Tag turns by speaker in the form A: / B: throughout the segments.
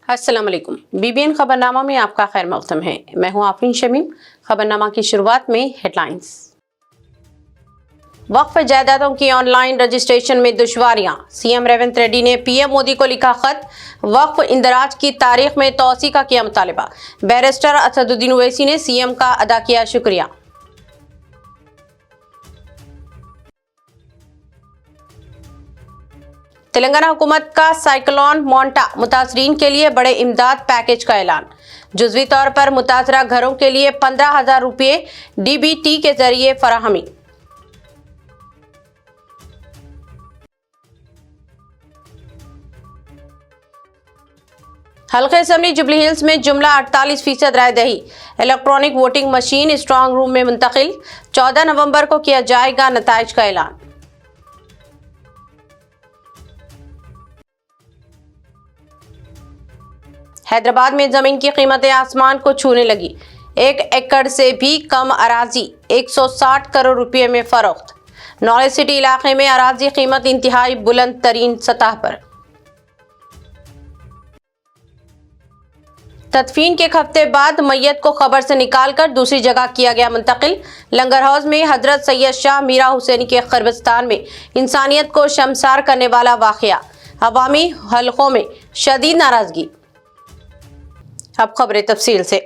A: अस्सलाम वालेकुम। BBN खबरनामा में आपका खैर मक़दम है। मैं हूं आफरीन शमीम। खबरनामा की शुरुआत में हेडलाइंस। वक्फ जायदादों की ऑनलाइन रजिस्ट्रेशन में दुश्वारियां। सीएम रेवंत रेड्डी ने पीएम मोदी को लिखा खत। वक्फ इंदराज की तारीख में तौसी का किया मुतालिबा। बैरिस्टर असदुद्दीन ओवैसी ने सीएम का अदा किया शुक्रिया। तेलंगाना हुकूमत का साइक्लोन मोंटा मुतासरीन के लिए बड़े इमदाद पैकेज का ऐलान। जुज़वी तौर पर मुतासरा घरों के लिए 15,000 रुपये DBT के जरिए फराहमी। हल्के असम्बली जुबली हिल्स में जुमला 48% राय दही। Electronic voting machine strong room में मुंतकिल। 14 नवंबर को किया जाएगा नताइज का ऐलान। हैदराबाद में जमीन की कीमतें आसमान को छूने लगी। 1 एकड़ से भी कम अराजी 160 करोड़ रुपए में फरोख्त। नॉलेज सिटी इलाके में अराजी कीमत इंतहाई बुलंद तरीन सतह पर। तदफीन के एक हफ्ते बाद मैयत को खबर से निकालकर दूसरी जगह किया गया मुंतकिल। लंगर हाउस में हजरत सैयद शाह मीरा हुसैनी के क़ब्रिस्तान में इंसानियत को शर्मसार करने वाला वाक़या। अवामी हलकों में शदीद नाराजगी। अब खबरें तफसील से।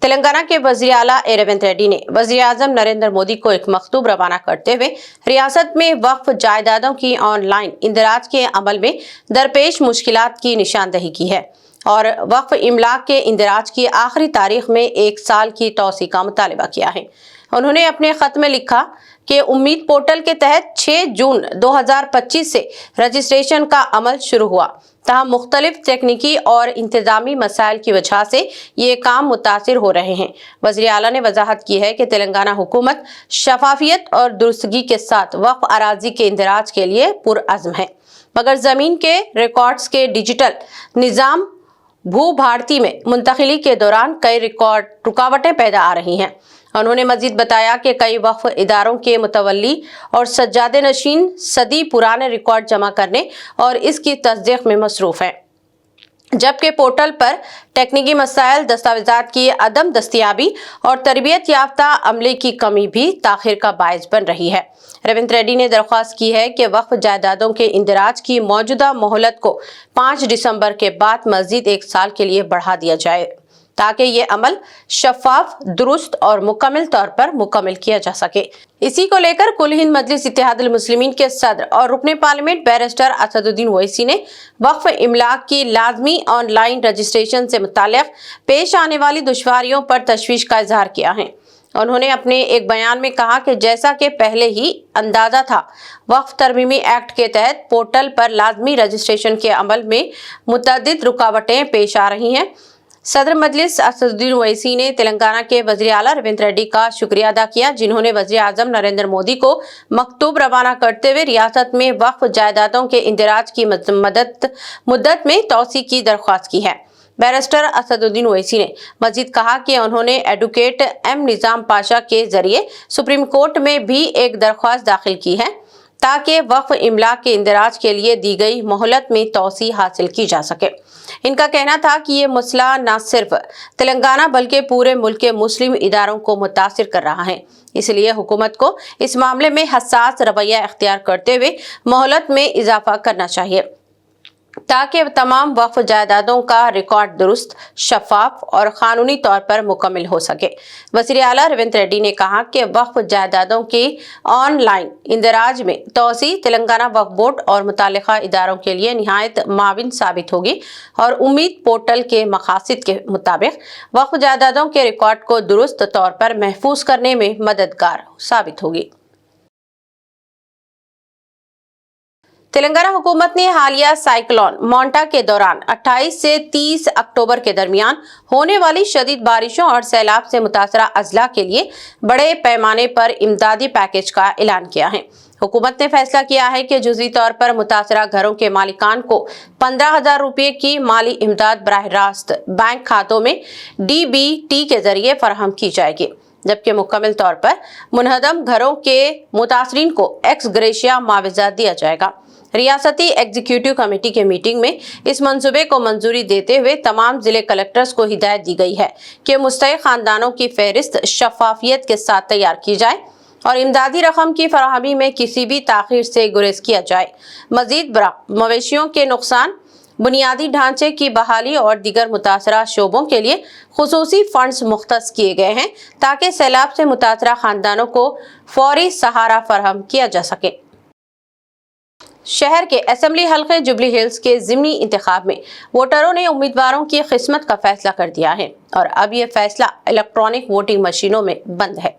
A: तेलंगाना के वज़ीर आला रेवंत रेड्डी ने वज़ीर आज़म नरेंद्र मोदी को एक मकतूब रवाना करते हुए रियासत में वक्फ जायदादों की ऑनलाइन इंदराज के अमल में दरपेश मुश्किलात की निशानदही की है और वक्फ इमलाक के इंदराज की आखिरी तारीख में 1 साल की तौसी का मुतालिबा किया है। उन्होंने अपने खत में लिखा कि उम्मीद पोर्टल के तहत 6 जून 2025 से रजिस्ट्रेशन का अमल शुरू हुआ, तहम मुख्तलिफ तकनीकी और इंतजामी मसाइल की वजह से ये काम मुतासिर हो रहे हैं। वज़ीर आला ने वजाहत की है कि तेलंगाना हुकूमत शफाफियत और दुरुस्तगी के साथ वक्फ अराजी के इंदराज के लिए पुरअज़्म है, मगर ज़मीन के रिकॉर्ड्स के डिजिटल निज़ाम भू भारती में मुंतकिली के दौरान कई रुकावटें पैदा आ रही हैं। उन्होंने मजीद बताया कि कई वक्फ इदारों के मुतवल्ली और सज्जादे नशीन सदी पुराने रिकॉर्ड जमा करने और इसकी तस्दीक में मसरूफ़ हैं, जबकि पोर्टल पर टेक्निकी मसाइल, दस्तावेजात की अदम दस्तियाबी और तरबियत याफ्ता अमले की कमी भी ताखिर का बायस बन रही है। रेवंत रेड्डी ने दरख्वास्त की है कि वक्फ जायदादों के इंदराज की मौजूदा मोहलत को 5 दिसंबर के बाद मज़ीद 1 साल के लिए बढ़ा दिया जाए, ताकि ये अमल शफाफ, दुरुस्त और मुकम्मल तौर पर मुकम्मल किया जा सके। इसी को लेकर कुल हिंद मजलिस इत्तेहादुल मुस्लिमीन के सदर और रुकने पार्लियामेंट बैरिस्टर असदुद्दीन ओवैसी ने वक्फ इमलाक की लाजमी ऑनलाइन रजिस्ट्रेशन से मुताल्लिक़ पेश आने वाली दुश्वारियों पर तशवीश का इजहार किया है। उन्होंने अपने एक बयान में कहा कि जैसा कि पहले ही अंदाजा था, वक्फ तरमीमी एक्ट के तहत पोर्टल पर लाजमी रजिस्ट्रेशन के अमल में मुतअद्दिद रुकावटें पेश आ रही हैं। सदर मजलिस असदुद्दीन ओवैसी ने तेलंगाना के वज़ीर आला रेवंत रेड्डी का शुक्रिया अदा किया, जिन्होंने वज़ीर आज़म नरेंद्र मोदी को मकतूब रवाना करते हुए रियासत में वक्फ जायदादों के इंदराज की मुद्दत में तौसी की दरख्वास्त की है। बैरिस्टर असदुद्दीन ओवैसी ने मजीद कहा कि उन्होंने एडवोकेट M निज़ाम पाशा के जरिए सुप्रीम कोर्ट में भी एक दरख्वास्त दाखिल की है, ताकि वक्फ इमलाक के इंदराज के लिए दी गई मोहलत में तौसी हासिल की जा सके। इनका कहना था कि ये मसला न सिर्फ तेलंगाना बल्कि पूरे मुल्क के मुस्लिम इदारों को मुतासिर कर रहा है, इसलिए हुकूमत को इस मामले में हसास रवैया इख्तियार करते हुए मोहलत में इजाफा करना चाहिए, ताकि तमाम वक्फ जायदादों का रिकॉर्ड दुरुस्त, शफाफ और कानूनी तौर पर मुकम्मल हो सके। वज़ीर आला रेवंत रेड्डी ने कहा कि वक्फ जायदादों की ऑनलाइन इंदराज में तौसी तेलंगाना वक्फ बोर्ड और मुताल्लिक़ा इदारों के लिए निहायत माविन साबित होगी और उम्मीद पोर्टल के मकासद के मुताबिक वक्फ जायदादों के रिकॉर्ड को दुरुस्त तौर पर महफूज करने में मददगार साबित होगी। तेलंगाना हुकूमत ने हालिया साइक्लोन मोंटा के दौरान 28 से 30 अक्टूबर के दरमियान होने वाली शदीद बारिशों और सैलाब से मुतासरा अजला के लिए बड़े पैमाने पर इमदादी पैकेज का ऐलान किया है। हुकूमत ने फैसला किया है कि जुज़वी तौर पर मुतासरा घरों के मालिकान को 15,000 रुपये की माली इमदाद बराह रास्त बैंक खातों में DBT के जरिए फराहम की जाएगी, जबकि मुकम्मल तौर पर मुनहदम घरों के मुतासरीन को एक्स ग्रेशिया मुआवजा दिया जाएगा। रियासती एग्जीक्यूटिव कमेटी के मीटिंग में इस मंसूबे को मंजूरी देते हुए तमाम जिले कलेक्टर्स को हिदायत दी गई है कि मुस्तहिक खानदानों की फहरिस्त शफाफियत के साथ तैयार की जाए और इमदादी रकम की फराहमी में किसी भी ताखीर से गुरेज किया जाए। मजीद बरा मवेशियों के नुकसान, बुनियादी ढांचे की बहाली और दीगर मुतासरा शोबों के लिए खुसूसी फंड्स मुख्तस किए गए हैं ताकि सैलाब से मुतासरा खानदानों को फौरी सहारा फराहम किया जा सके। शहर के असेंबली हल्के जुबली हिल्स के ज़िमनी इंतखाब में वोटरों ने उम्मीदवारों की किस्मत का फैसला कर दिया है और अब ये फैसला इलेक्ट्रॉनिक वोटिंग मशीनों में बंद है।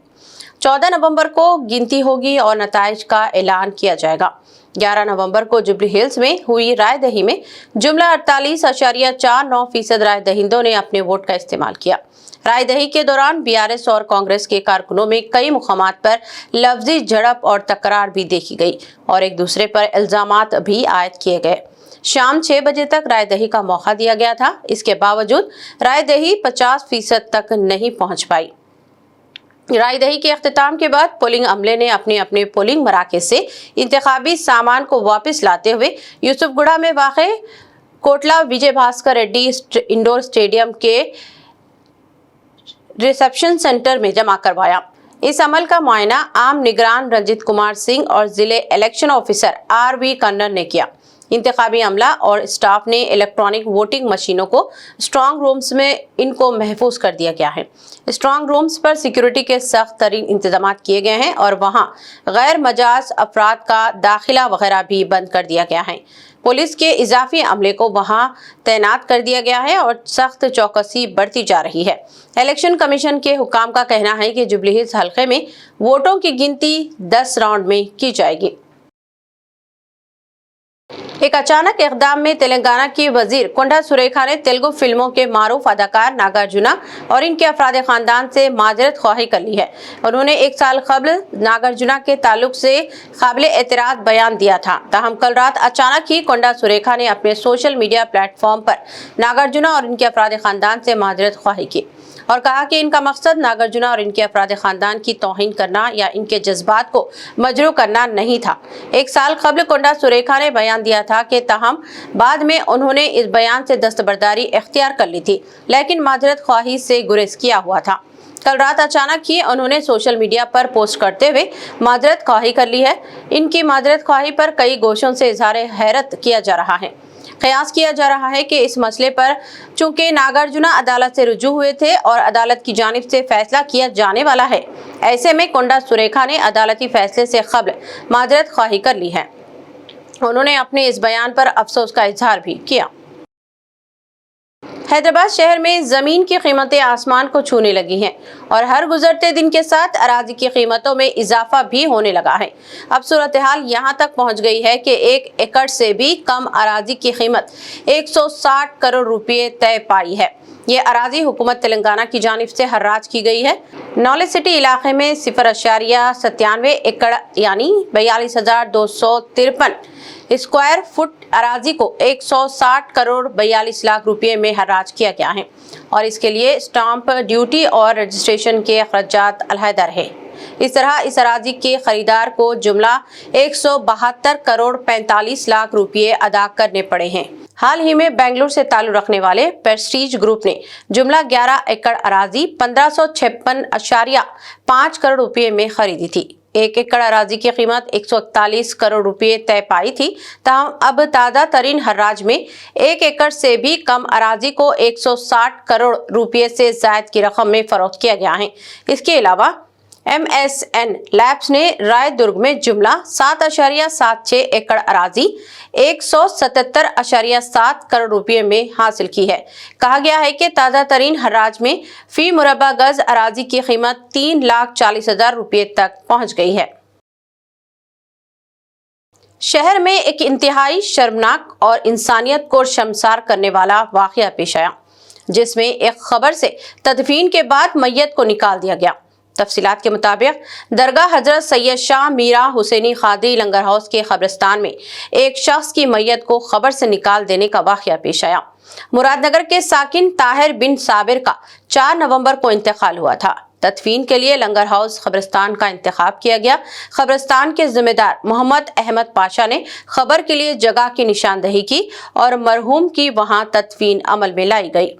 A: 14 नवंबर को गिनती होगी और नताइज का ऐलान किया जाएगा। 11 नवंबर को जुबली हिल्स में हुई राय दही में जुमला 48.49% राय दहिंदों ने अपने वोट का इस्तेमाल किया। राय दही के दौरान बीआरएस और कांग्रेस के कारकुनों में कई मुकामात पर लफ्जी झड़प और तकरार भी देखी गई और एक दूसरे पर इल्जामात भी आयद किए गए। शाम 6 बजे तक राय दही का मौका दिया गया था। इसके बावजूद राय दही 50% तक नहीं पहुंच पाई। राय दही के अख्तिताम के बाद पोलिंग अमले ने अपने अपने पोलिंग मराकज से इंतखाबी सामान को वापस लाते हुए यूसुफगुड़ा में वाक़ कोटला विजय भास्कर रेड्डी इंडोर स्टेडियम के रिसेप्शन सेंटर में जमा करवाया। इस अमल का मुआयना आम निगरान रंजित कुमार सिंह और जिले इलेक्शन ऑफिसर आर.वी. कन्नर ने किया। इंतखाबी अमला और स्टाफ ने इलेक्ट्रॉनिक वोटिंग मशीनों को स्ट्रांग रूम्स में इनको महफूज कर दिया गया है। स्ट्रांग रूम्स पर सिक्योरिटी के सख्त तरीन इंतजाम किए गए हैं और वहां गैर मजाज अफराद का दाखिला वगैरह भी बंद कर दिया गया है। पुलिस के इजाफी अमले को वहां तैनात कर दिया गया है और सख्त चौकसी बढ़ती जा रही है। इलेक्शन कमीशन के हुकाम का कहना है कि जुबली हिल्स हल्के में वोटों की गिनती 10 राउंड में की जाएगी। एक अचानक इक़दाम में तेलंगाना की वजीर कोंडा सुरेखा ने तेलुगु फिल्मों के मारूफ अदाकार नागार्जुना और इनके अफराद खानदान से माजरत ख्वाही कर ली है। उन्होंने 1 साल कबल नागार्जुना के ताल्लुक से काबिल एतराज बयान दिया था। ताहम कल रात अचानक ही कोंडा सुरेखा ने अपने सोशल मीडिया प्लेटफॉर्म पर नागार्जुना और इनके अफराद खानदान से माजरत ख्वाही की और कहा कि इनका मकसद नागार्जुना और इनके अफराद खानदान की तौहीन करना या इनके जज्बात को मजरू करना नहीं था। 1 साल कबल कोंडा सुरेखा ने बयान दिया था कि ताहम बाद में उन्होंने इस बयान से दस्तबरदारी इख्तियार कर ली थी, लेकिन माजरत ख्वाही से गुरेज किया हुआ था। कल रात अचानक ही उन्होंने सोशल मीडिया पर पोस्ट करते हुए माजरत ख्वाही कर ली है। इनकी माजरत ख्वाही पर कई गोशों से इजहार हैरत किया जा रहा है। कयास किया जा रहा है कि इस मसले पर चूंकि नागार्जुना अदालत से रुजू हुए थे और अदालत की जानिब से फैसला किया जाने वाला है, ऐसे में कोंडा सुरेखा ने अदालती फैसले से कबल माजरत ख्वाही कर ली है। उन्होंने अपने इस बयान पर अफसोस का इजहार भी किया। हैदराबाद शहर में जमीन की कीमतें आसमान को छूने लगी हैं और हर गुजरते दिन के साथ अराजी की कीमतों में इजाफा भी होने लगा है। अब सूरत हाल यहाँ तक पहुँच गई है कि 1 एकड़ से भी कम अराजी की कीमत 160 करोड़ रुपये तय पाई है। ये अराजी हुकूमत तेलंगाना की जानिब से हर्राज की गई है। नॉलेज सिटी इलाके में 0.97 एकड़ यानी 42,253 स्क्वायर फुट अराजी को 160 करोड़ 42 लाख रुपए में हर्राज किया गया है और इसके लिए स्टाम्प ड्यूटी और रजिस्ट्रेशन के खर्चात अलहदा रहे। इस तरह इस अराजी के खरीदार को जुमला 172 करोड़ 45 लाख रुपए अदा करने पड़े हैं। हाल ही में बेंगलुरु से ताल्लुक रखने वाले प्रेस्टीज ग्रुप ने जुमला 11 एकड़ अराजी 1556.5 करोड़ रुपए में खरीदी थी। 1 एकड़ अराजी की कीमत 141 करोड़ रुपए तय पाई थी। ताहम अब ताज़ा तरीन हर्राज में 1 एकड़ से भी कम अराजी को 160 करोड़ रुपए से ज़ायद की रकम में फरोख्त किया गया है। इसके अलावा MSN लैब्स ने रायदुर्ग में जुमला 7.76 एकड़ अराजी 177.7 करोड़ रुपए में हासिल की है। कहा गया है कि ताज़ा तरीन हर्राज में फी मुरबा गज अराजी की कीमत 3,40,000 रुपए तक पहुंच गई है। शहर में एक इंतहाई शर्मनाक और इंसानियत को शर्मसार करने वाला वाकया पेश आया, जिसमें एक खबर से तदफीन के बाद मैयत को निकाल दिया गया। तफसीलात के मुताबिक दरगाह हजरत सैयद शाह मीरा हुसैनी खादी लंगर हाउस के कब्रिस्तान में एक शख्स की मैयत को खबर से निकाल देने का वाकया पेश आया। मुरादनगर के साकिन ताहिर बिन साबिर का 4 नवंबर को इंतकाल हुआ था। तदफीन के लिए लंगर हाउस कब्रिस्तान का इंतखाब किया गया। कब्रिस्तान के जिम्मेदार मोहम्मद अहमद पाशा ने खबर के लिए जगह की निशानदही की और मरहूम की वहां तदफीन अमल में लाई गई।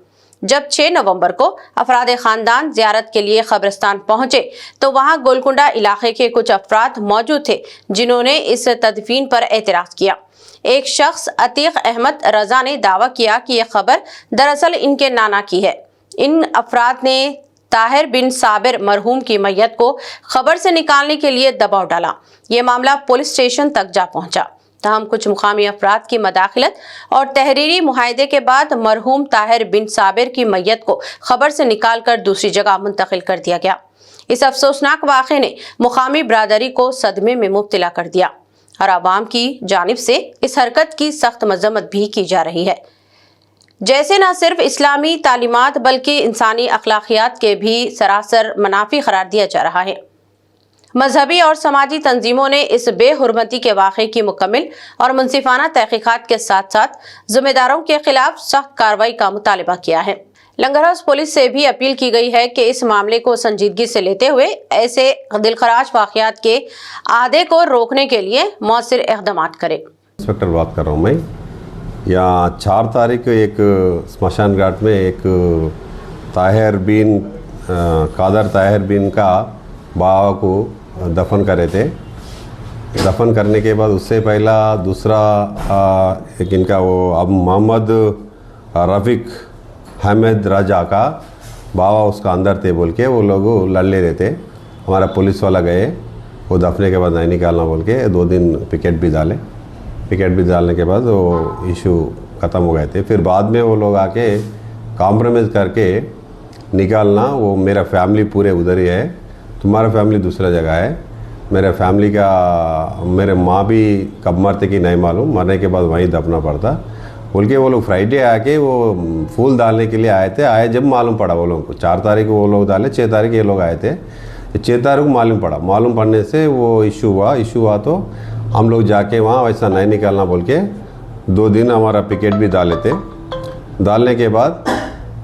A: जब 6 नवंबर को अफराद खानदान जियारत के लिए कब्रिस्तान पहुंचे तो वहां गोलकुंडा इलाके के कुछ अफराद मौजूद थे जिन्होंने इस तदफीन पर एतराज किया। एक शख्स अतीक अहमद रजा ने दावा किया कि यह खबर दरअसल इनके नाना की है। इन अफराद ने ताहिर बिन साबिर मरहूम की मैयत को खबर से निकालने के लिए दबाव डाला। ये मामला पुलिस स्टेशन तक जा पहुंचा। तहम कुछ मुकामी अफराद की मदाखिलत और तहरीरी मुआहदे के बाद मरहूम ताहिर बिन साबिर की मैयत को खबर से निकालकर दूसरी जगह मुंतकिल कर दिया गया। इस अफसोसनाक वाक़े ने मुकामी बरादरी को सदमे में मुब्तला कर दिया और आवाम की जानिब से इस हरकत की सख्त मजम्मत भी की जा रही है, जैसे न सिर्फ इस्लामी तालीमात बल्कि इंसानी अखलाकियात के भी सरासर मनाफी करार दिया जा रहा है। मजहबी और समाजी तंजीमों ने इस बेहुरमती के वाक़े की मुकम्मल और मुनसिफाना तहकीकात के साथ साथ जिम्मेदारों के खिलाफ सख्त कार्रवाई का मुतालबा किया है। लंगर हाउस पुलिस से भी अपील की गई है कि इस मामले को संजीदगी से लेते हुए ऐसे दिलखराज वाक़यात के आदे को रोकने के लिए मौसर इक़दाम करे।
B: इंस्पेक्टर बात कर रहा हूँ मैं। यहाँ 4 तारीख को एक स्मशान घाट में एक कादर ताहिर बिन का बाबा को दफन करे थे। दफन करने के बाद उससे पहला दूसरा एक इनका वो अब मोहम्मद रफ़ीक अहमद रजा का बाबा उसका अंदर थे बोल के वो लोग लड़ ले रहे थे। हमारा पुलिस वाला गए, वो दफने के बाद नहीं निकालना बोल के 2 दिन पिकेट भी डाले। पिकेट भी डालने के बाद वो इशू ख़त्म हो गए थे। फिर बाद में वो लोग आके कॉम्प्रोमाइज़ करके निकालना, वो मेरा फैमिली पूरे उधर ही है, तुम्हारा फैमिली दूसरा जगह है। मेरे फैमिली का मेरे माँ भी कब मरते कि नहीं मालूम, मरने के बाद वहीं दफना पड़ता बोल के वो लोग फ्राइडे आके वो फूल डालने के लिए आए थे। जब मालूम पड़ा वो लोगों को 4 तारीख को वो लोग डाले, 6 तारीख ये लोग आए थे। 6 तारीख को मालूम पड़ने से वो इशू हुआ तो हम लोग जाके वहाँ वैसा नहीं निकालना बोल के 2 दिन हमारा पिकेट भी डाले थे। डालने के बाद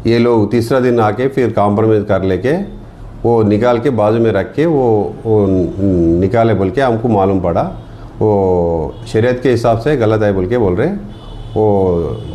B: ये लोग तीसरा दिन आके फिर कॉम्प्रोमाइज़ कर लेके वो निकाल के बाजू में रख के वो निकाले बोल के हमको मालूम पड़ा वो शरीयत के हिसाब से गलत है बोल के बोल रहे। वो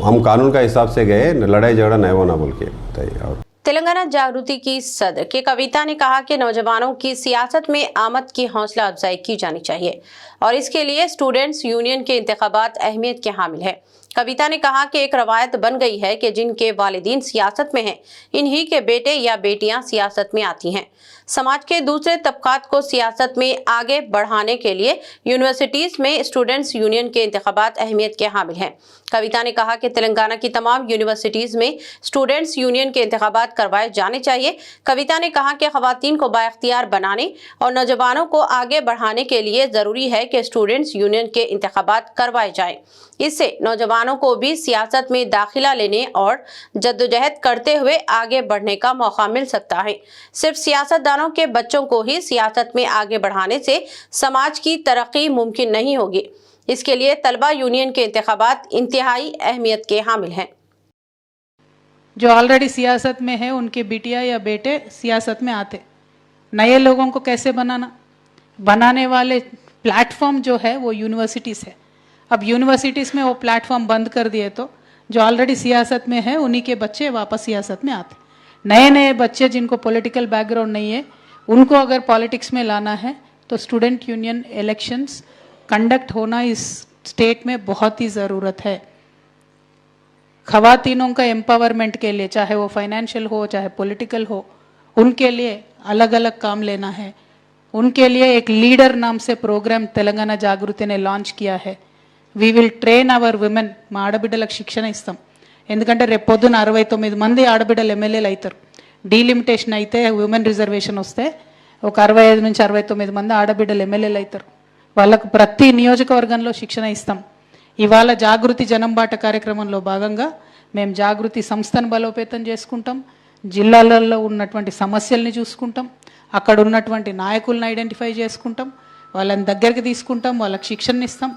B: हम कानून का हिसाब से गए, लड़ाई झगड़ा नहीं होना बोल के बताइए।
A: तेलंगाना जागृति की सदर के कविता ने कहा कि नौजवानों की सियासत में आमद की हौसला अफजाई की जानी चाहिए और इसके लिए स्टूडेंट्स यूनियन के इंतखाबात अहमियत के हामिल है। कविता ने कहा कि एक रवायत बन गई है कि जिनके वालिदीन सियासत में हैं, इन्हीं के बेटे या बेटियां सियासत में आती हैं। समाज के दूसरे तबकात को सियासत में आगे बढ़ाने के लिए यूनिवर्सिटीज में स्टूडेंट्स यूनियन के इंतखाबात अहमियत के हामिल हैं। कविता ने कहा कि तेलंगाना की तमाम यूनिवर्सिटीज में स्टूडेंट्स यूनियन के इंतखाबात करवाए जाने चाहिए। कविता ने कहा कि खवातीन को बाइख्तियार बनाने और नौजवानों को आगे बढ़ाने के लिए जरूरी है कि स्टूडेंट्स यूनियन के इंतखाबात करवाए जाएं। इससे नौजवानों को भी सियासत में दाखिला लेने और जद्दोजहद करते हुए आगे बढ़ने का मौका मिल सकता है। सिर्फ सियासतदानों के बच्चों को ही सियासत में आगे बढ़ाने से समाज की तरक्की मुमकिन नहीं होगी। इसके लिए तलबा यूनियन के इंतखाबात इंतहाई अहमियत के हामिल हैं।
C: जो ऑलरेडी सियासत में है उनके बिटिया या बेटे सियासत में आते, नए लोगों को कैसे बनाने वाले प्लेटफॉर्म जो है वो यूनिवर्सिटीज़ है। अब यूनिवर्सिटीज़ में वो प्लेटफॉर्म बंद कर दिए तो जो ऑलरेडी सियासत में है उन्हीं के बच्चे वापस सियासत में आते। नए बच्चे जिनको पॉलिटिकल बैकग्राउंड नहीं है उनको अगर पॉलिटिक्स में लाना है तो स्टूडेंट यूनियन इलेक्शंस कंडक्ट होना इस स्टेट में बहुत ही ज़रूरत है। खवातीनों का एम्पावरमेंट के लिए, चाहे वो फाइनेंशियल हो चाहे पॉलिटिकल हो, उनके लिए अलग अलग काम लेना है। उनके लिए एक लीडर नाम से प्रोग्राम तेलंगाना जागृति ने लॉन्च किया है। वी विल ट्రైన్ అవర్ విమెన్, మా ఆడబిడ్డలకు శిక్షణ ఇస్తాం। ఎందుకంటే రేపు పొద్దున 69 మంది ఆడబిడ్డలు ఎమ్మెల్యేలు అవుతారు। డీలిమిటేషన్ అయితే ఉమెన్ రిజర్వేషన్ వస్తే ఒక 65 నుంచి 69 మంది ఆడబిడ్డలు ఎమ్మెల్యేలు అవుతారు। వాళ్ళకు ప్రతి నియోజకవర్గంలో శిక్షణ ఇస్తాం। ఇవాళ జాగృతి జనంబాట కార్యక్రమంలో భాగంగా మేము జాగృతి సంస్థను బలోపేతం చేసుకుంటాం। జిల్లాలలో ఉన్నటువంటి సమస్యల్ని చూసుకుంటాం, అక్కడ ఉన్నటువంటి నాయకులను ఐడెంటిఫై చేసుకుంటాం, వాళ్ళని దగ్గరికి తీసుకుంటాం, వాళ్ళకి శిక్షణ ఇస్తాం,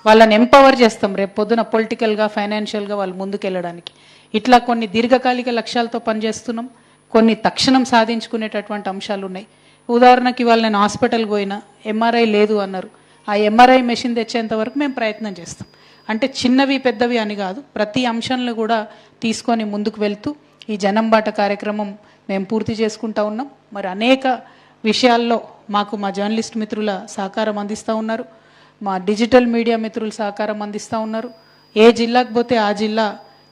C: వాళ్ళని ఎంపవర్ చేస్తాం రేపు పొద్దున పొలిటికల్గా ఫైనాన్షియల్గా వాళ్ళు ముందుకెళ్ళడానికి। ఇట్లా కొన్ని దీర్ఘకాలిక లక్ష్యాలతో పనిచేస్తున్నాం, కొన్ని తక్షణం సాధించుకునేటటువంటి అంశాలు ఉన్నాయి. ఉదాహరణకి ఇవాళ నేను హాస్పిటల్కి పోయినా ఎంఆర్ఐ లేదు అన్నారు. ఆ ఎంఆర్ఐ మెషిన్ తెచ్చేంత వరకు మేము ప్రయత్నం చేస్తాం. అంటే చిన్నవి పెద్దవి అని కాదు, ప్రతి అంశాలను కూడా తీసుకొని ముందుకు వెళ్తూ ఈ జనం బాట కార్యక్రమం మేము పూర్తి చేసుకుంటా ఉన్నాం. మరి అనేక విషయాల్లో మాకు మా జర్నలిస్ట్ మిత్రుల సహకారం అందిస్తూ ఉన్నారు, మా డిజిటల్ మీడియా మిత్రుల సహకారం అందిస్తూ ఉన్నారు. ఏ జిల్లాకు పోతే ఆ జిల్లా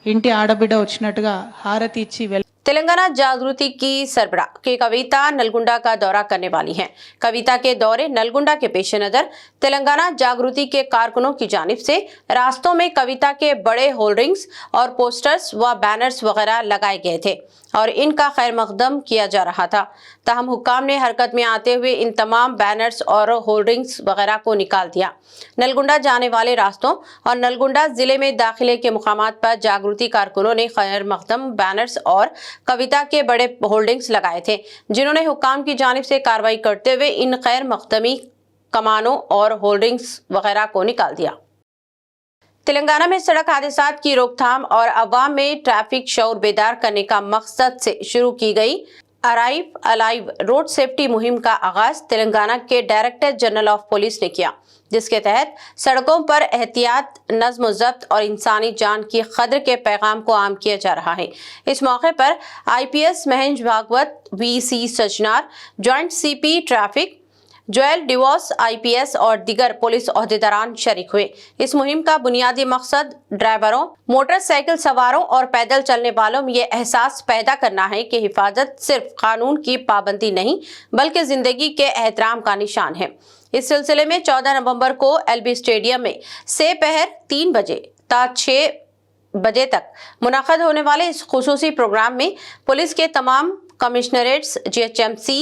C: ఇంటి ఆడబిడ్డ వచ్చినట్టుగా హారతి ఇచ్చి
A: तेलंगाना जागृति की सरबराह की कविता नलगुंडा का दौरा करने वाली हैं। कविता के दौरे नलगुंडा के पेश नजर तेलंगाना जागृति के कारकुनों की जानिब से रास्तों में कविता के बड़े होर्डिंग्स और पोस्टर्स व बैनर्स वगैरह लगाए गए थे और इनका खैर मकदम किया जा रहा था। ताहम हुक्काम ने हरकत में आते हुए इन तमाम बैनर्स और होर्डिंग्स वगैरह को निकाल दिया। नलगुंडा जाने वाले रास्तों और नलगुंडा जिले में दाखिले के मुकामात पर जागृति कारकुनों ने खैर मकदम बैनर्स और कविता के बड़े होल्डिंग्स लगाए थे, जिन्होंने हुक्काम की जानिब से कार्रवाई करते हुए इन खैर मकदमी कमानों और होल्डिंग्स वगैरह को निकाल दिया। तेलंगाना में सड़क हादसात की रोकथाम और अवाम में ट्रैफिक शऊर बेदार करने का मकसद से शुरू की गई अराइव अलाइव रोड सेफ्टी मुहिम का आगाज तेलंगाना के डायरेक्टर जनरल ऑफ पुलिस ने किया, जिसके तहत सड़कों पर एहतियात, नज्म ज़ब्त और इंसानी जान की कद्र के पैगाम को आम किया जा रहा है। इस मौके पर IPS Mahendra Bhagwat, VC Sajjanar, joint CP traffic Joel Davis IPS और दिगर पुलिस ओहदेदारान शरीक हुए। इस मुहिम का बुनियादी मकसद ड्राइवरों, मोटरसाइकिल सवारों और पैदल चलने वालों में ये एहसास पैदा करना है कि हिफाजत सिर्फ कानून की पाबंदी नहीं बल्कि जिंदगी के एहतराम का निशान है। इस सिलसिले में 14 नवंबर को LB स्टेडियम में से पहर 3 बजे ता 6 बजे तक मुनाक़द होने वाले इस खुसूसी प्रोग्राम में पुलिस के तमाम कमिश्नरेट्स, GHMC,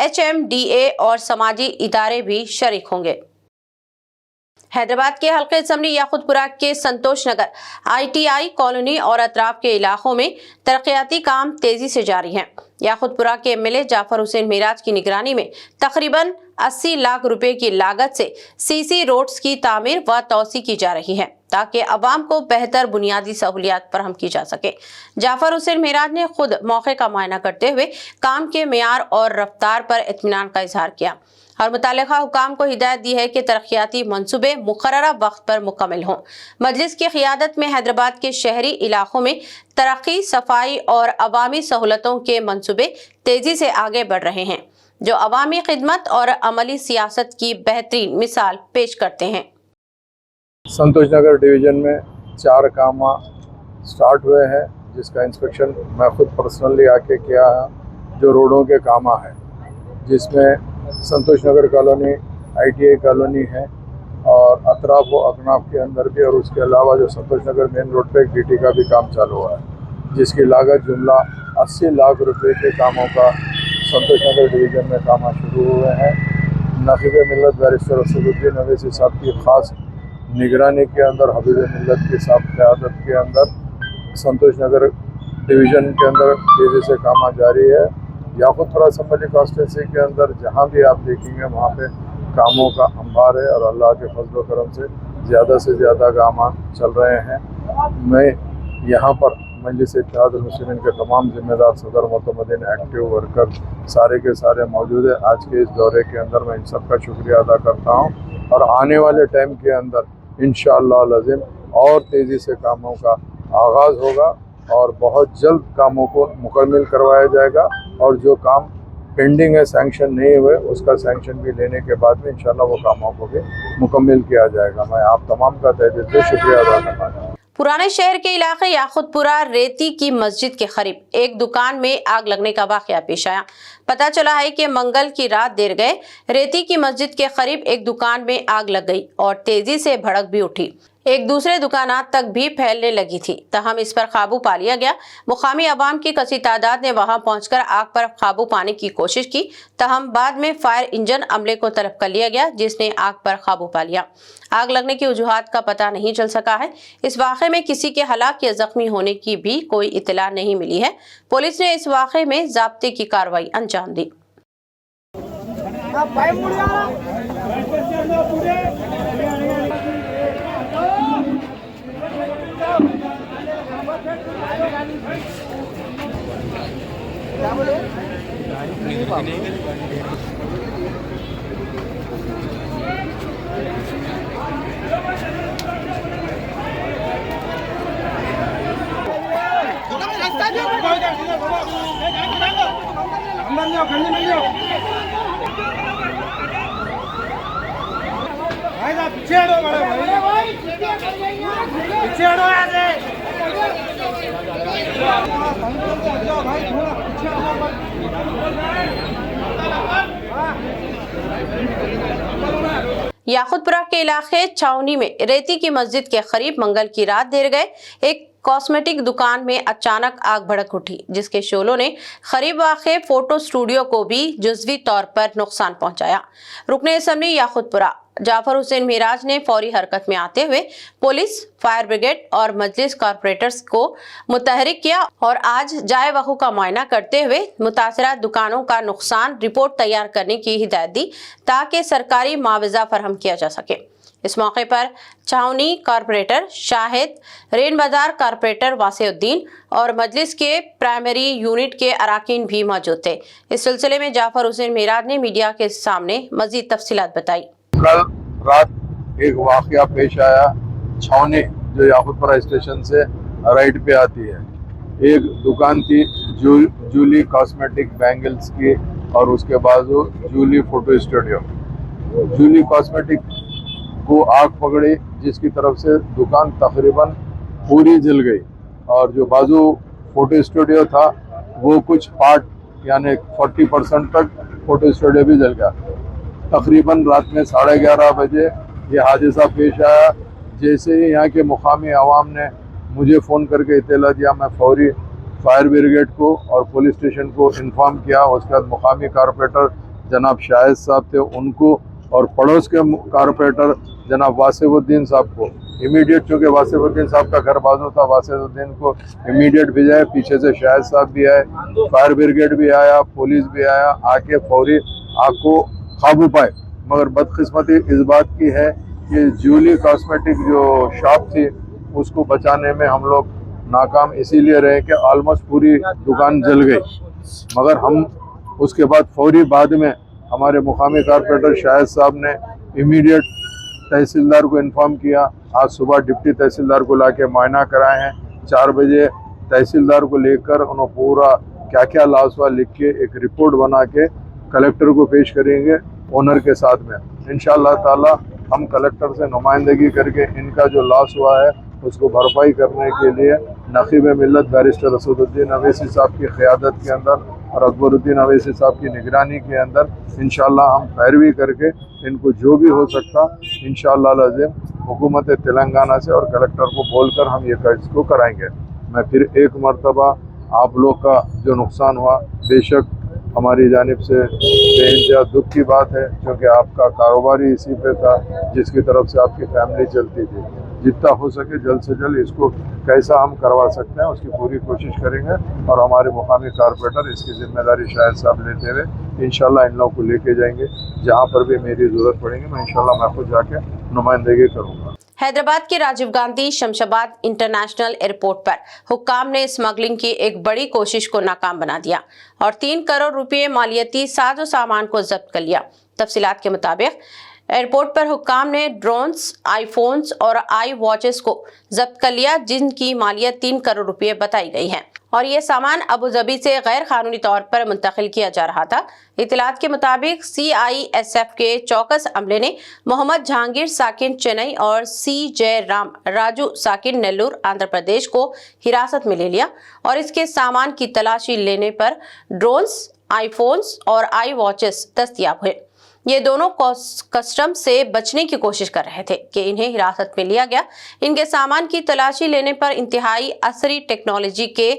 A: HMDA और समाजी इदारे भी शरीक होंगे। हैदराबाद के हल्के असम्बली याकुतपुरा के संतोष नगर, ITI कॉलोनी और अतराफ के इलाकों में तरक्याती काम तेजी से जारी हैं। याकुतपुरा के MLA जाफर हुसैन मेराज की निगरानी में तकरीबन 80 लाख रुपए की लागत से CC रोड्स की तामीर व तोसी की जा रही है ताकि अवाम को बेहतर बुनियादी सहूलियात फराहम की जा सके। जाफर हुसैन मेराज ने खुद मौके का मुआयना करते हुए काम के मेयार और रफ्तार पर इत्मीनान का इजहार किया और मुतालिका हुकाम को हिदायत दी है कि तरक्याती मंसूबे मुकर्ररा वक्त पर मुकम्मल हों। मजलिस की क़ियादत में हैदराबाद के शहरी इलाकों में तरक्की, सफाई और अवामी सहूलतों के मंसूबे तेजी से आगे बढ़ रहे हैं, जो अवामी खिदमत और अमली सियासत की बेहतरीन मिसाल पेश करते हैं।
D: संतोष नगर डिवीज़न में 4 काम स्टार्ट हुए हैं, जिसका इंस्पेक्शन मैं खुद पर्सनली आके किया है, जो रोडों के काम है, जिसमें संतोष नगर कॉलोनी, ITI कॉलोनी है और अतराफ व अकनाफ के अंदर भी, और उसके अलावा जो संतोष नगर मेन रोड पे एक DT का भी काम चालू हुआ है, जिसकी लागत जुमला 80 लाख रुपए के कामों का संतोष नगर डिवीज़न में काम शुरू हुए हैं। नक़ीब मिल्लत बैरिस्टर असदुद्दीन अवैसी साहब की ख़ास निगरानी के अंदर, हबीब मिल्लत की साहब क़यादत के अंदर संतोष नगर डिवीज़न के अंदर तेज़ी से काम जारी है। याकुतपुरा असम्बली कॉन्स्टिट्यूंसी के अंदर जहाँ भी आप देखेंगे वहाँ पे कामों का अंबार है और अल्लाह के फजल व करम से ज़्यादा काम चल रहे हैं। मैं यहाँ पर मजलिस इत्तेहादुल मुस्लिमीन के तमाम जिम्मेदार सदर मोतमदीन, एक्टिव वर्कर सारे के सारे मौजूद है। आज के इस दौरे के अंदर मैं इन सब का शुक्रिया अदा करता हूँ और आने वाले टाइम के अंदर इंशाअल्लाह लज़ीम और तेज़ी से कामों का आगाज़ होगा और बहुत जल्द कामों को मुकम्मल करवाया जाएगा और जो काम पेंडिंग है, सैंक्शन नहीं हुए, उसका सैंक्शन भी लेने के बाद में इंशाअल्लाह वो कामों को भी मुकम्मल किया जाएगा। मैं आप तमाम का तहे दिल से शुक्रिया अदा करना चाहता हूँ।
A: पुराने शहर के इलाके याकुतपुरा रेती की मस्जिद के करीब एक दुकान में आग लगने का वाकया पेश आया। पता चला है कि मंगल की रात देर गए रेती की मस्जिद के करीब एक दुकान में आग लग गई और तेजी से भड़क भी उठी। एक दूसरे दुकानात तक भी फैलने लगी थी, तहम इस पर काबू पा लिया गया। मुकामी अवाम की कसी तादाद ने वहां पहुंचकर आग पर काबू पाने की कोशिश की, तहम बाद में फायर इंजन अमले को तलब कर लिया गया, जिसने आग पर काबू पा लिया। आग लगने की वजूहात का पता नहीं चल सका है। इस वाक़े में किसी के हलाक या जख्मी होने की भी कोई इत्तला नहीं मिली है। पुलिस ने इस वाक़े में ज़ाब्ते की कार्रवाई अंजाम दी। याकुतपुरा के इलाके छावनी में रेती की मस्जिद के करीब मंगल की रात देर गए एक कॉस्मेटिक दुकान में अचानक आग भड़क उठी, जिसके शोलों ने करीब वाक़े फोटो स्टूडियो को भी जुज़वी तौर पर नुकसान पहुंचाया। रुकने असम्बली याकुतपुरा जाफर हुसैन मिराज ने फौरी हरकत में आते हुए पुलिस, फायर ब्रिगेड और मजलिस कारपोरेटर्स को मुतहरिक किया और आज जाए वक़ू का मुआयना करते हुए मुतासरा दुकानों का नुकसान रिपोर्ट तैयार करने की हिदायत दी ताकि सरकारी मुआवजा फराहम किया जा सके। इस मौके पर छावनी कारपोरेटर शाहिद, रेन बाजार कारपोरेटर वासिउद्दीन और मजलिस के प्राइमरी यूनिट के अराकीन भी मौजूद थे। इस सिलसिले में जाफर हुसैन मिराज ने मीडिया के सामने मजीद तफसीलात बताई।
D: कल रात एक वाक़या पेश आया छावनी, जो याकुतपुरा स्टेशन से राइट पे आती है। एक दुकान थी जूली कॉस्मेटिक बैंगल्स की और उसके बाजू Julie photo studio. Julie cosmetic को आग पकड़ी, जिसकी तरफ से दुकान तकरीबन पूरी जल गई और जो बाजू फोटो स्टूडियो था वो कुछ पार्ट यानी 40% तक फोटो स्टूडियो भी जल गया। तकरीबन रात में 11:30 बजे ये हादसा पेश आया। जैसे ही यहाँ के मुकामी आवाम ने मुझे फ़ोन करके इत्तला दिया, मैं फौरी फायर ब्रिगेड को और पुलिस स्टेशन को इन्फॉर्म किया। उसके बाद मुकामी कारपोरेटर जनाब शाहिद साहब थे, उनको और पड़ोस के कारपोरेटर जनाब वासिउद्दीन साहब को इमीडिएट, चूँकि वासिउद्दीन साहब का घर बाजू था, वासिउद्दीन को इमीडिएट भेजा। पीछे से शाहिद साहब भी आए, फायर ब्रिगेड भी आया, पुलिस भी आया, आके फौरी आग को काबू पाए। मगर बदकिस्मती इस बात की है कि जूली कॉस्मेटिक जो शॉप थी उसको बचाने में हम लोग नाकाम इसीलिए रहे कि ऑलमोस्ट पूरी दुकान जल गई। मगर हम उसके बाद फौरी बाद में हमारे मुकामी कारपोरेटर शाहिद साहब ने इमीडिएट तहसीलदार को इन्फॉर्म किया। आज सुबह डिप्टी तहसीलदार को लाके मुआयना कराए हैं। 4 बजे तहसीलदार को लेकर उन्होंने पूरा क्या क्या लॉस हुआ लिख के एक रिपोर्ट बना के कलेक्टर को पेश करेंगे ओनर के साथ में। इंशाअल्लाह ताला हम कलेक्टर से नुमाइंदगी करके इनका जो लॉस हुआ है उसको भरपाई करने के लिए नकीब मिल्लत बैरिस्टर असदुद्दीन अवैसी साहब की क़यादत के अंदर और अकबरुद्दीन अवैसी साहब की निगरानी के अंदर इंशाअल्लाह हम पैरवी करके इनको जो भी हो सकता इंशाअल्लाह लाज़िम हुकूमत तेलंगाना से और कलेक्टर को बोलकर हम ये केस को कराएंगे। मैं फिर एक मरतबा आप लोग का जो नुकसान हुआ बेशक हमारी जानिब से बेइंतहा दुख की बात है, क्योंकि आपका कारोबार ही इसी पे था जिसकी तरफ से आपकी फैमिली चलती थी। जितना हो सके जल्द से जल्द इसको कैसा हम करवा सकते हैं उसकी पूरी कोशिश करेंगे और हमारे मुकामी कारपोरेटर इसकी जिम्मेदारी शाहिद साहब लेते हुए इंशाल्लाह इन लोगों को लेके जाएंगे। जहाँ पर भी मेरी ज़रूरत पड़ेगी मैं इंशाल्लाह मैं खुद जाके नुमाइंदगी करूँगा।
A: हैदराबाद के राजीव गांधी शमशाबाद इंटरनेशनल एयरपोर्ट पर हुक्काम ने स्मगलिंग की एक बड़ी कोशिश को नाकाम बना दिया और 3 करोड़ रुपए मालियती साजो सामान को जब्त कर लिया। तफसीलात के मुताबिक एयरपोर्ट पर हुक्काम ने ड्रोन्स, आईफोन्स और आई वॉचेस को जब्त कर लिया, जिनकी मालियत 3 करोड़ रुपए बताई गई है और ये सामान अबू धाबी से गैर कानूनी तौर पर मुंतकिल किया जा रहा था। इत्तलात के मुताबिक CISF के चौकस अमले ने मोहम्मद जहांगीर साकिन चेन्नई और C. जयराम राजू साकिन नेल्लूर आंध्र प्रदेश को हिरासत में ले लिया और इसके सामान की तलाशी लेने पर ड्रोन्स, आईफोन्स और आई वॉचेस दस्तयाब हुए। ये दोनों कस्टम से बचने की कोशिश कर रहे थे कि इन्हें हिरासत में लिया गया। इनके सामान की तलाशी लेने पर इंतहाई असरी टेक्नोलॉजी के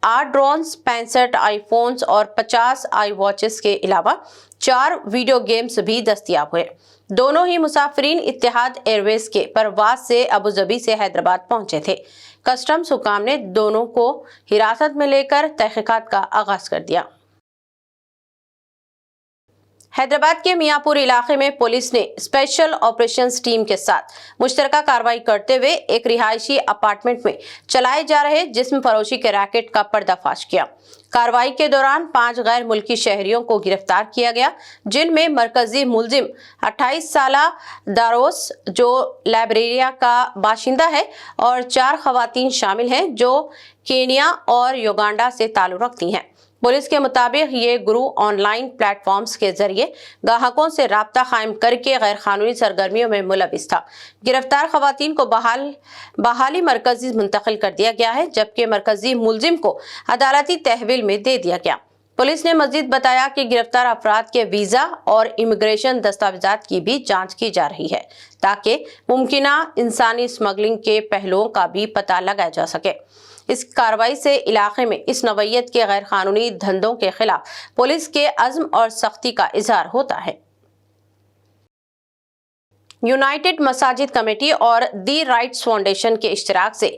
A: 8 ड्रोन्स, 65 आईफोन्स और 50 आई वॉचेस के अलावा 4 वीडियो गेम्स भी दस्तयाब हुए। दोनों ही मुसाफिरीन इत्तेहाद एयरवेज के परवाज से अबू धाबी से हैदराबाद पहुंचे थे। कस्टम्स हुकाम ने दोनों को हिरासत में लेकर तहकीकात का आगाज कर दिया। हैदराबाद के मियाँपुर इलाके में पुलिस ने स्पेशल ऑपरेशंस टीम के साथ मुश्तरका कार्रवाई करते हुए एक रिहायशी अपार्टमेंट में चलाए जा रहे जिस्म फरोशी के रैकेट का पर्दाफाश किया। कार्रवाई के दौरान 5 गैर मुल्की शहरियों को गिरफ्तार किया गया, जिनमें मरकजी मुलजिम 28 साला दारोस जो लाइब्रेरिया का बाशिंदा है और 4 खवातीन शामिल हैं जो केनिया और युगांडा से ताल्लुक़ रखती हैं। पुलिस के मुताबिक ये ग्रुप ऑनलाइन प्लेटफॉर्म्स के जरिए ग्राहकों से राब्ता कायम करके गैर कानूनी सरगर्मियों में मुलविस था। गिरफ्तार खवातीन को बहाली मरकजी मुंतकिल कर दिया गया है, जबकि मरकजी मुलजिम को अदालती तहवील में दे दिया गया। पुलिस ने मजीद बताया कि गिरफ्तार अफराद के वीज़ा और इमिग्रेशन दस्तावेजात की भी जांच की जा रही है ताकि मुमकिना इंसानी स्मगलिंग के पहलुओं का भी पता लगाया जा सके। इस कार्रवाई से इलाके में इस नवैयत के गैर कानूनी धंधों के खिलाफ पुलिस के अज़्म और सख्ती का इजहार होता है। यूनाइटेड मसाजिद कमेटी और दी राइट्स फाउंडेशन के इश्तिराक से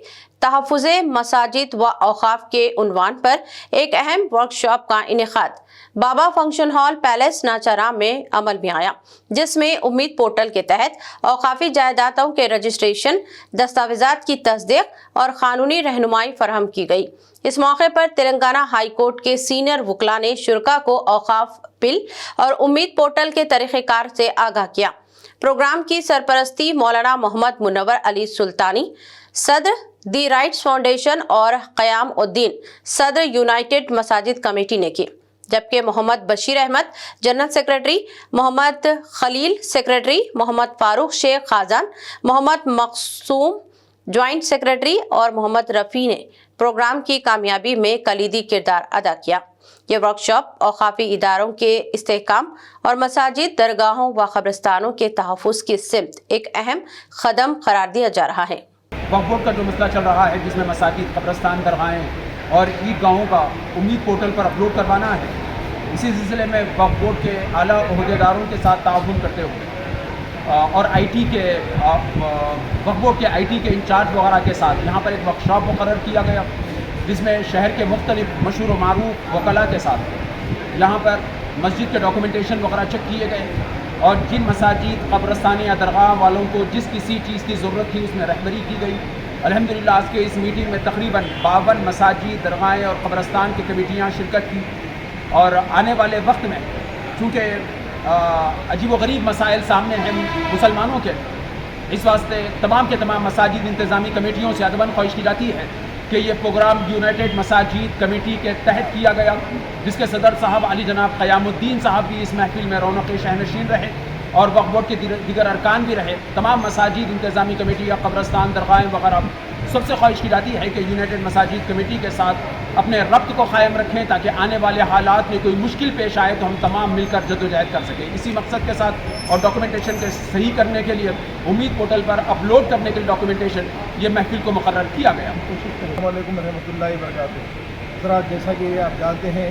A: तहफ़्फ़ुज़े मसाजिद व औक़ाफ़ के उन्वान पर एक अहम वर्कशॉप का इनेकाद बाबा फंक्शन हॉल पैलेस नाचाराम में अमल में आया, जिसमें उम्मीद पोर्टल के तहत औक़ाफ़ी जायदादों के रजिस्ट्रेशन, दस्तावेज़ात की तस्दीक और क़ानूनी रहनुमाई फराहम की गई। इस मौके पर तेलंगाना हाई कोर्ट के सीनियर वकला ने शुरका को औक़ाफ़ बिल और उम्मीद पोर्टल के तरीक़ेकार से आगाह किया। प्रोग्राम की सरपरस्ती मौलाना मोहम्मद मुनव्वर अली सुल्तानी, सदर दी राइट्स फाउंडेशन और क़याम उद्दीन, सदर यूनाइटेड मसाजिद कमेटी ने की, जबकि Mohammad Bashir Ahmed general secretary, Mohammad Khalil secretary, Mohammad Farooq Sheikh खाजान, मोहम्मद मकसूम ज्वाइंट सेक्रेटरी और मोहम्मद रफ़ी ने प्रोग्राम की कामयाबी में कलीदी किरदार अदा किया। ये वर्कशॉप औक़ाफ़ी इदारों के इस्तेहकाम और मसाजिद, दरगाहों व क़ब्रिस्तानों के तहफ़्फ़ुज़ की सिमत एक अहम कदम करार दिया जा रहा है।
E: वक्फ़ बोर्ड का जो मसला चल रहा है, जिसमें मसाजिद, कब्रिस्तान, दरगाहें और ईदगाहों का उम्मीद पोर्टल पर अपलोड करवाना है, इसी सिलसिले में वक्फ़ बोर्ड के आला ओहदेदारों के साथ ताउन करते हुए और आईटी के वक्फ़ बोर्ड के आईटी के इंचार्ज वगैरह के साथ यहाँ पर एक वर्कशॉप मुकर्रर किया गया, जिसमें शहर के मुख्तलिफ मशहूर व मारूफ वकला के साथ यहाँ पर मस्जिद के डॉक्यूमेंटेशन वगैरह चेक किए गए और जिन मसाजिद, कब्रिस्तान या दरगाह वालों को जिस किसी चीज़ की ज़रूरत थी उसमें रहबरी की गई। अल्हम्दुलिल्लाह आज के इस मीटिंग में तकरीबन 52 मसाजिद, दरगाहें और कब्रिस्तान की कमेटियाँ शिरकत की और आने वाले वक्त में चूँकि अजीब व गरीब मसाइल सामने हैं मुसलमानों के, इस वास्ते तमाम के तमाम मसाजिद इंतज़ामी कमेटियों से अदबन ख्वाहिश की जाती है कि ये प्रोग्राम यूनाइटेड मसाजिद कमेटी के तहत किया गया, जिसके सदर साहब अली जनाब क़यामुद्दीन साहब भी इस महफिल में रौनक शहनशीन रहे और वक्फ़ बोर्ड के दीगर अरकान भी रहे। तमाम मसाजिद इंतज़ामी कमेटी या कब्रिस्तान, दरगाहें वगैरह सबसे ख्वाहिश की जाती है कि यूनाइटेड मसाजिद कमेटी के साथ अपने रब्त को क़ायम रखें ताकि आने वाले हालात में कोई मुश्किल पेश आए तो हम तमाम मिलकर जद्दोजहद कर सकें। इसी मकसद के साथ और डॉक्यूमेंटेशन के सही करने के लिए उम्मीद पोर्टल पर अपलोड करने के लिए डॉक्यूमेंटेशन ये महफिल को मुकर्रर किया गया।
F: अस्सलामु अलैकुम रहमतुल्लाहि व बरकातुहू। ज़रा जैसा कि आप जानते हैं,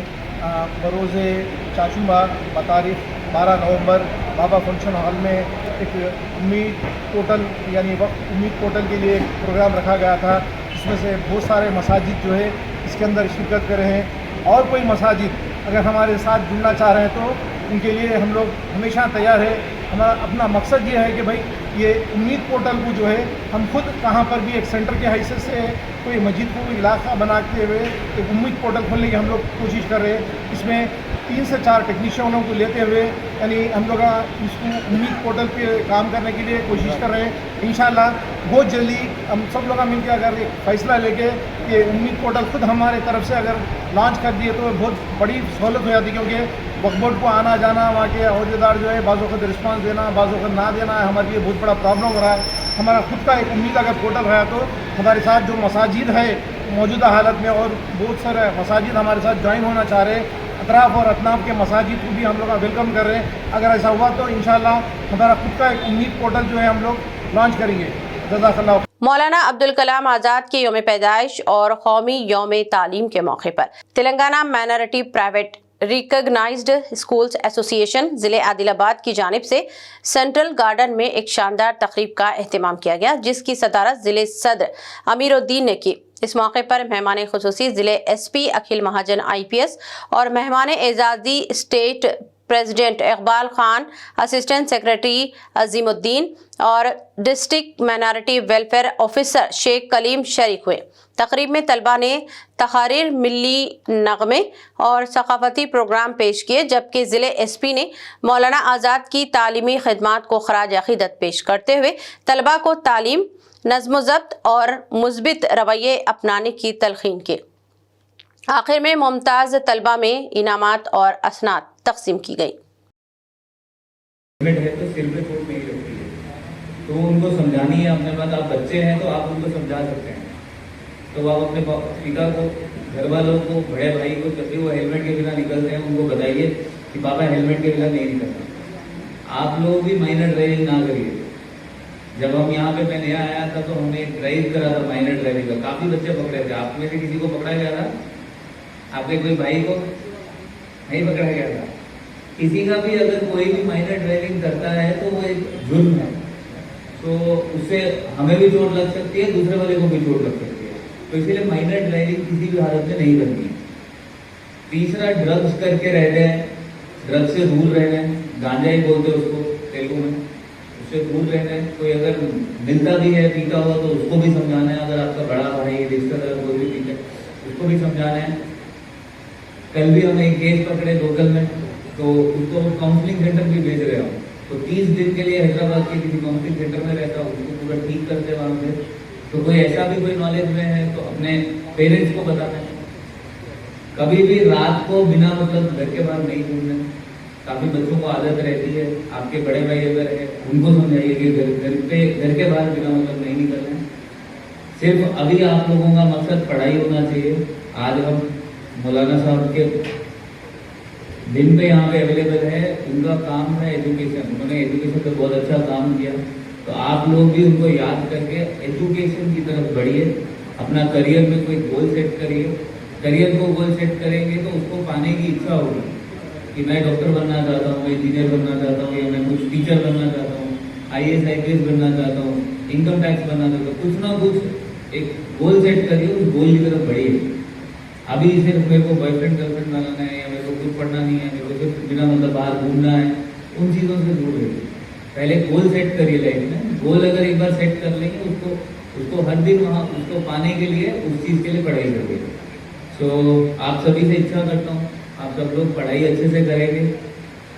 F: बरोज़े चाचुमा बतारीख़ 12 नवंबर बाबा फंक्शन हॉल में एक उम्मीद पोर्टल यानी वक्फ उम्मीद पोर्टल के लिए एक प्रोग्राम रखा गया था, जिसमें से बहुत सारे मसाजिद जो है इसके अंदर शिरकत कर रहे हैं और कोई मसाजिद अगर हमारे साथ जुड़ना चाह रहे हैं तो उनके लिए हम लोग हमेशा तैयार है। हमारा अपना मकसद ये है कि भाई ये उम्मीद पोर्टल को जो है हम खुद कहाँ पर भी एक सेंटर के हैसियत से कोई मस्जिद को इलाका बनाते हुए एक उम्मीद पोर्टल खोलने की हम लोग कोशिश कर रहे हैं। इसमें 3 से 4 टेक्नीशियनों को लेते हुए यानी हम लोग इसको उम्मीद पोर्टल पे काम करने के लिए कोशिश कर रहे हैं। इंशाल्लाह बहुत जल्दी हम सब लोग मिलकर अगर एक फ़ैसला लेके ये उम्मीद पोर्टल खुद हमारे तरफ से अगर लॉन्च कर दिए तो बहुत बड़ी सहूलत हो जाती, क्योंकि वक्फ बोर्ड को आना जाना, वहाँ के अहदेदार जो है बाज़ वक़्त रिस्पांस देना, बाज़ वक़्त ना देना है, हमारे लिए बहुत बड़ा प्रॉब्लम हो रहा है। हमारा खुद का एक उम्मीद अगर पोर्टल रहा तो हमारे साथ जो मसाजिद है मौजूदा हालत में और बहुत सारे मसाजिद हमारे साथ ज्वाइन होना चाह रहे हैं, अतराफ़ और अतनाफ़ के मसाजिद को भी हम लोग वेलकम कर रहे हैं। अगर ऐसा हुआ तो इंशाल्लाह हमारा खुद का एक उम्मीद पोर्टल जो है हम लोग लॉन्च करेंगे। जज़ाकल्लाह।
A: मौलाना अब्दुल कलाम आज़ाद के यौम पैदाइश और कौमी यौम तालीम के मौके पर Telangana minority private recognised schools association ज़िले आदिलाबाद की जानिब से सेंट्रल गार्डन में एक शानदार तकरीब का एहतमाम किया गया, जिसकी सदारत ज़िले सदर अमीरुद्दीन ने की। इस मौके पर मेहमान खुसूसी ज़िले SP अखिल महाजन IPS और मेहमान एजाज़ी state president Iqbal Khan, assistant secretary Azimuddin और district minority welfare officer Sheikh Kaleem शरीक हुए। तकरीब में तलबा ने तहरीर, मिली नगमे और सकाफती प्रोग्राम पेश किए, जबकि ज़िले एसपी ने मौलाना आज़ाद की तालीमी खिदमात को खराज अक़ीदत पेश करते हुए तलबा को तालीम, नज़्म व ज़ब्त और मुस्बित रवैये अपनाने की तलक़ीन की। आखिर में मुमताज़ तलबा में इनामात और असनाद तकसीम की गई।
G: है तो सिर पे चोट नहीं लगती है, तो उनको समझानी है अपने पास। आप बच्चे हैं तो आप उनको समझा सकते हैं, तो आप अपने पिता को, घर वालों को, बड़े भाई को, जब भी वो हेलमेट के बिना निकलते हैं उनको बताइए कि पापा हेलमेट के बिना नहीं निकलना। आप लोग भी माइनर ड्राइविंग ना करिए। जब हम यहाँ पे मैं नया आया था तो हमने ड्राइव करा था माइनर ड्राइविंग का, काफ़ी बच्चे पकड़े थे। आप में से किसी को पकड़ा गया था? आपके कोई भाई को नहीं पकड़ा गया था? किसी का भी अगर कोई भी माइनर ड्राइविंग करता है तो वो एक जुर्म है, तो उससे हमें भी चोट लग सकती है, दूसरे वाले को भी चोट लग सकती है। तो इसीलिए माइनर ड्राइविंग किसी भी हालत में नहीं करनी है। तीसरा, ड्रग्स करके रहते हैं, ड्रग्स से दूर रहना है, गांजा ही बोलते हैं उसको तेलुगु में, उससे दूर रहना है। कोई अगर मिलता भी है पीता हुआ तो उसको भी समझाना है। अगर आपका बड़ा भाई, रिश्तेदार कोई भी पीता है उसको भी समझाना है। कल भी हमने एक केस पकड़े लोकल में, तो उसको काउंसलिंग सेंटर भी भेज रहे हो, तो 30 दिन के लिए हैदराबाद के किसी काउंसलिंग सेंटर में रहता, उसको पूरा ठीक करते वहाँ पे। तो कोई ऐसा भी कोई नॉलेज में है तो अपने पेरेंट्स को बताना है। कभी भी रात को बिना मतलब घर के बाहर नहीं घूमना। काफ़ी बच्चों को आदत रहती है, आपके बड़े भाई अगर है उनको समझाइए कि घर के बाहर बिना मतलब नहीं निकलना है। सिर्फ अभी आप लोगों का मकसद पढ़ाई होना चाहिए। आज हम मौलाना साहब के दिन पे यहाँ पे अवेलेबल है, उनका काम है एजुकेशन, उन्होंने एजुकेशन पे बहुत अच्छा काम किया। तो आप लोग भी उनको याद करके एजुकेशन की तरफ बढ़िए, अपना करियर में कोई गोल सेट करिए। करियर को गोल सेट करेंगे तो उसको पाने की इच्छा होगी कि मैं डॉक्टर बनना चाहता हूँ, मैं इंजीनियर बनना चाहता हूँ, या मैं कुछ टीचर बनना चाहता हूँ, IAS IPS बनना चाहता हूँ, इनकम टैक्स बनना चाहता हूँ। कुछ ना कुछ एक गोल सेट करिए, उस गोल की तरफ बढ़िए। अभी सिर्फ मेरे को बॉयफ्रेंड गर्लफ्रेंड बनाना है, या मेरे को कुछ पढ़ना नहीं है, मेरे को सिर्फ बिना मतलब बाहर घूमना है, उन चीज़ों से दूर रहिए। पहले गोल सेट करिए लाइफ में। गोल अगर एक बार सेट कर लेंगे उसको हर दिन वहाँ उसको पाने के लिए उस चीज़ के लिए पढ़ाई करिए। सो आप सभी से इच्छा करता हूँ आप सब लोग पढ़ाई अच्छे से करेंगे,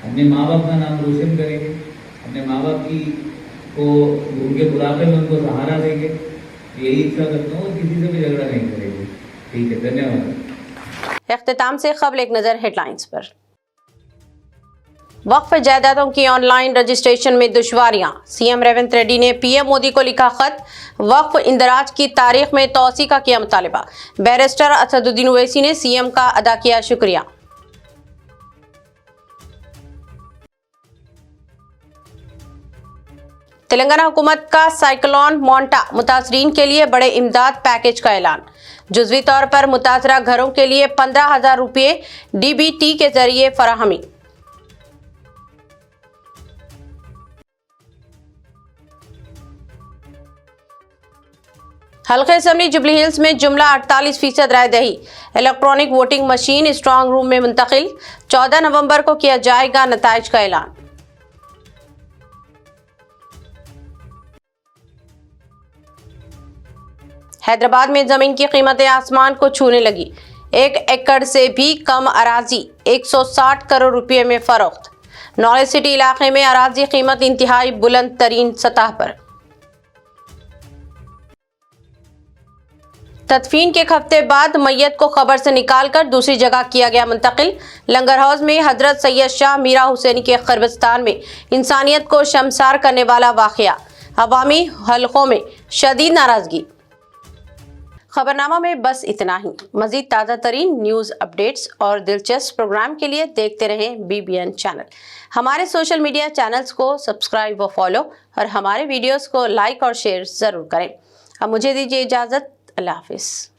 G: अपने माँ बाप का नाम रोशन करेंगे, अपने माँ बाप की को उनके बुढ़ापे में उनको सहारा देंगे। यही इच्छा करता हूँ, किसी से भी झगड़ा नहीं करेंगे। ठीक है, धन्यवाद।
A: इख्तिताम से क़ब्ल एक नज़र हेडलाइंस पर। वक्फ जायदादों की ऑनलाइन रजिस्ट्रेशन में दुश्वारियां, सीएम रेवंत रेड्डी ने पीएम मोदी को लिखा खत। वक्फ इंदराज की तारीख में तौसी का किया मुतालिबा। बैरिस्टर असदुद्दीन ओवैसी ने सीएम का अदा किया शुक्रिया। तेलंगाना हुकूमत का साइक्लोन मोंटा मुतासरीन के लिए बड़े इमदाद पैकेज का ऐलान। जुज़वी तौर पर मुतासरा घरों के लिए 15,000 रुपये DBT के जरिए फराहमी। हल्के असेंबली जुबली हिल्स में जुमला 48% राय दही। Electronic voting machine strong room में मुंतकिल। 14 नवंबर को किया जाएगा नताइज का ऐलान। हैदराबाद में जमीन की कीमतें आसमान को छूने लगी। 1 एकड़ से भी कम अराजी 160 करोड़ रुपए में फरोख्त। नॉलेज सिटी इलाके में अराजी कीमत इंतहाई बुलंद तरीन सतह पर। तदफीन के एक हफ्ते बाद मैयत को खबर से निकालकर दूसरी जगह किया गया मुंतकिल। लंगर हाउस में हजरत सैयद शाह मीरा हुसैनी के कब्रिस्तान में इंसानियत को शर्मसार करने वाला वाक़या। अवामी हलकों में शदीद नाराजगी। खबरनामा में बस इतना ही। मजीद ताज़ा तरीन न्यूज़ अपडेट्स और दिलचस्प प्रोग्राम के लिए देखते रहें BBN चैनल। हमारे सोशल मीडिया चैनल्स को सब्सक्राइब व फॉलो और हमारे वीडियोस को लाइक और शेयर ज़रूर करें। अब मुझे दीजिए इजाज़त। अल्लाह हाफिज़।